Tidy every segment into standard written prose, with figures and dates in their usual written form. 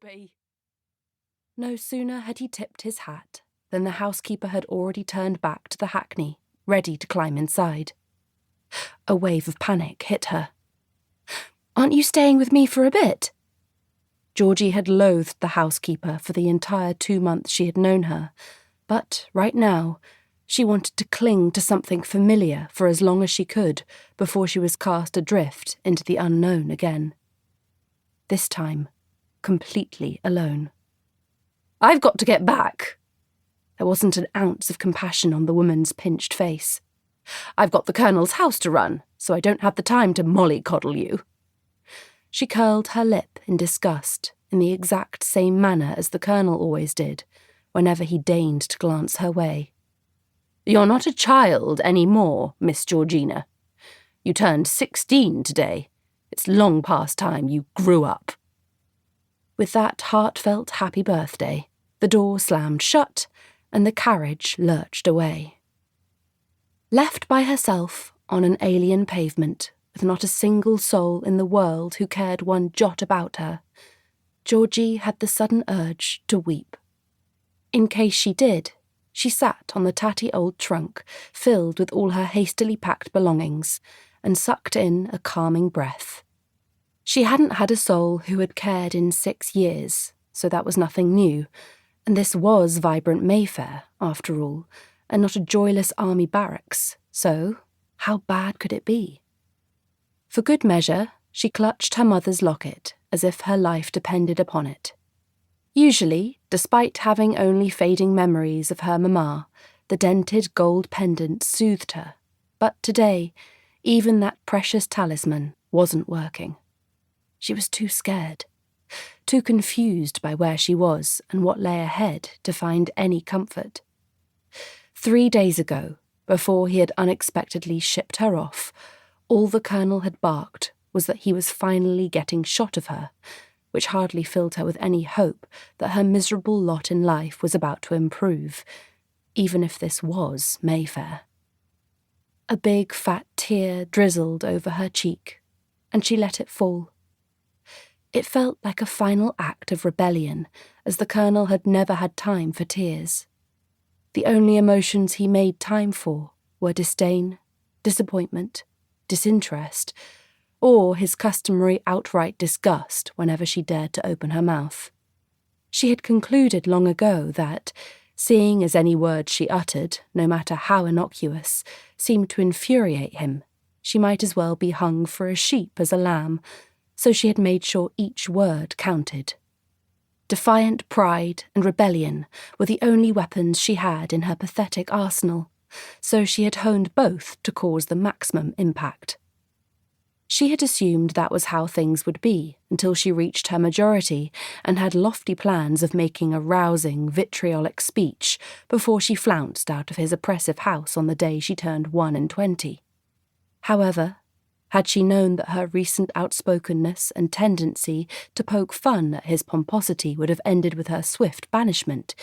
be." No sooner had he tipped his hat than the housekeeper had already turned back to the hackney, ready to climb inside. A wave of panic hit her. "Aren't you staying with me for a bit?" Georgie had loathed the housekeeper for the entire 2 months she had known her, but right now, she wanted to cling to something familiar for as long as she could before she was cast adrift into the unknown again. This time, completely alone. "I've got to get back." There wasn't an ounce of compassion on the woman's pinched face. "I've got the Colonel's house to run, so I don't have the time to mollycoddle you." She curled her lip in disgust in the exact same manner as the Colonel always did, whenever he deigned to glance her way. "You're not a child any more, Miss Georgina. You turned 16 today. It's long past time you grew up." With that heartfelt happy birthday, the door slammed shut and the carriage lurched away. Left by herself on an alien pavement, with not a single soul in the world who cared one jot about her, Georgie had the sudden urge to weep. In case she did, she sat on the tatty old trunk, filled with all her hastily packed belongings, and sucked in a calming breath. She hadn't had a soul who had cared in 6 years, so that was nothing new, and this was vibrant Mayfair, after all, and not a joyless army barracks, so how bad could it be? For good measure, she clutched her mother's locket as if her life depended upon it. Usually, despite having only fading memories of her mamma, the dented gold pendant soothed her, but today, even that precious talisman wasn't working. She was too scared, too confused by where she was and what lay ahead to find any comfort. 3 days ago, before he had unexpectedly shipped her off, all the Colonel had barked was that he was finally getting shot of her, which hardly filled her with any hope that her miserable lot in life was about to improve, even if this was Mayfair. A big fat tear drizzled over her cheek, and she let it fall. It felt like a final act of rebellion, as the Colonel had never had time for tears. The only emotions he made time for were disdain, disappointment, disinterest, or his customary outright disgust whenever she dared to open her mouth. She had concluded long ago that, seeing as any word she uttered, no matter how innocuous, seemed to infuriate him, she might as well be hung for a sheep as a lamb, so she had made sure each word counted. Defiant pride and rebellion were the only weapons she had in her pathetic arsenal, so she had honed both to cause the maximum impact. She had assumed that was how things would be until she reached her majority and had lofty plans of making a rousing, vitriolic speech before she flounced out of his oppressive house on the day she turned 21. However, had she known that her recent outspokenness and tendency to poke fun at his pomposity would have ended with her swift banishment,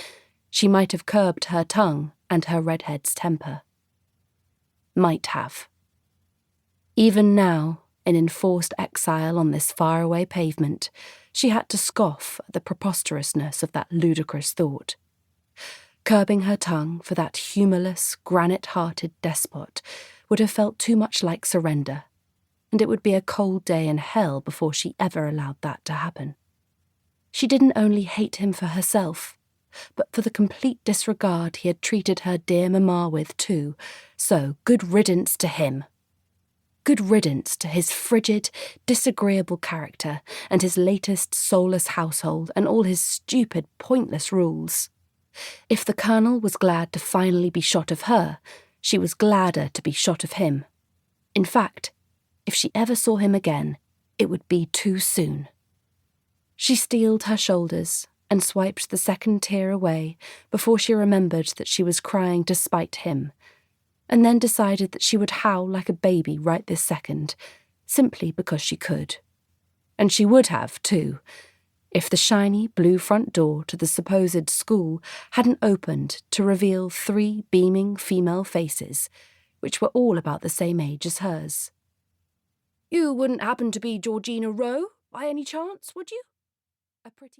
she might have curbed her tongue and her redhead's temper. Might have. Even now, in enforced exile on this faraway pavement, she had to scoff at the preposterousness of that ludicrous thought. Curbing her tongue for that humourless, granite-hearted despot would have felt too much like surrender, and it would be a cold day in hell before she ever allowed that to happen. She didn't only hate him for herself, but for the complete disregard he had treated her dear mamma with too, so good riddance to him. Good riddance to his frigid, disagreeable character and his latest soulless household and all his stupid, pointless rules. If the Colonel was glad to finally be shot of her, she was gladder to be shot of him. In fact, if she ever saw him again, it would be too soon. She steeled her shoulders and swiped the second tear away before she remembered that she was crying to spite him, and then decided that she would howl like a baby right this second, simply because she could. And she would have, too, if the shiny blue front door to the supposed school hadn't opened to reveal 3 beaming female faces, which were all about the same age as hers. "You wouldn't happen to be Georgina Rowe, by any chance, would you?" A pretty